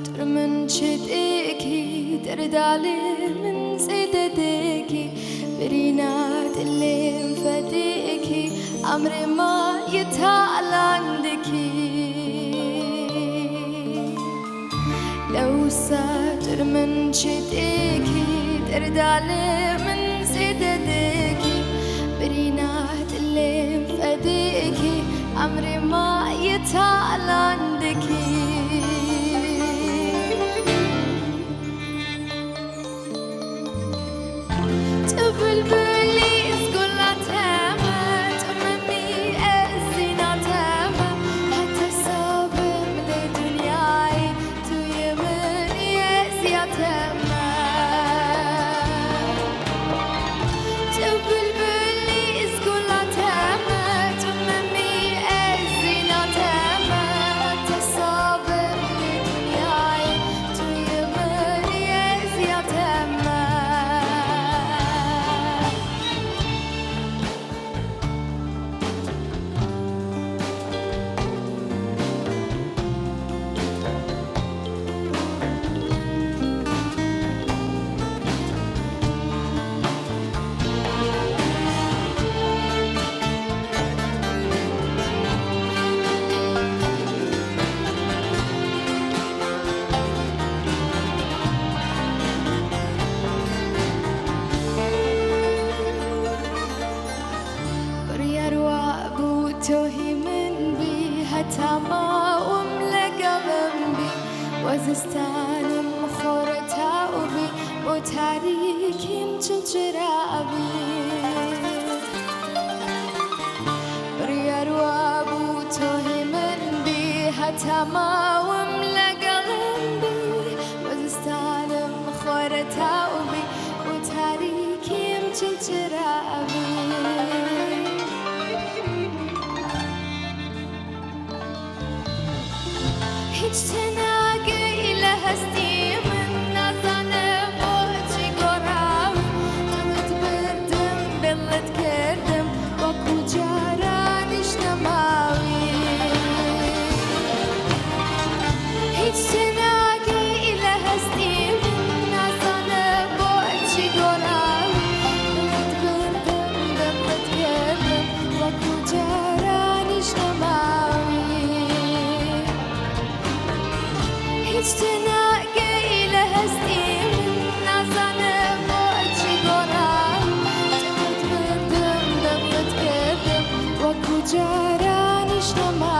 من شديكي تردالي من سيدتكي برينات اللي مفديكي عمري ما يتعال عندكي لو ساتر من شديكي تردالي من سيدتكي برينات اللي مفديكي عمري ما يتعال عندكي بلبلي اسقلها تامة تممي أزينا تامة حتى صابم لدنياي توي من يزيا تامة بلبلي اسقلها تامة تممي أزينا تامة حتى صابم لدنياي توي من يزيا تامة توهي من بي هتاما وملقى بي وزستان مخورتا وبي وتاريكي مجلجرابي بريار وابو توهي من بي هتاما وملقى بي وزستان مخورتا وبي وتاريكي مجلجرابي hiç tenageyle hasti min nazanı boğaçı goram Tanıt birdim, bellet kerdim Vaku caran işnemavi Hiç tenageyle hasti min nazanı boğaçı goram Tanıt birdim, bellet kerdim Vaku caran işnemavi hiç tenageyle hasti min nazanı boğaçı goram Tanıt birdim, bellet kerdim Vaku caran işnemavi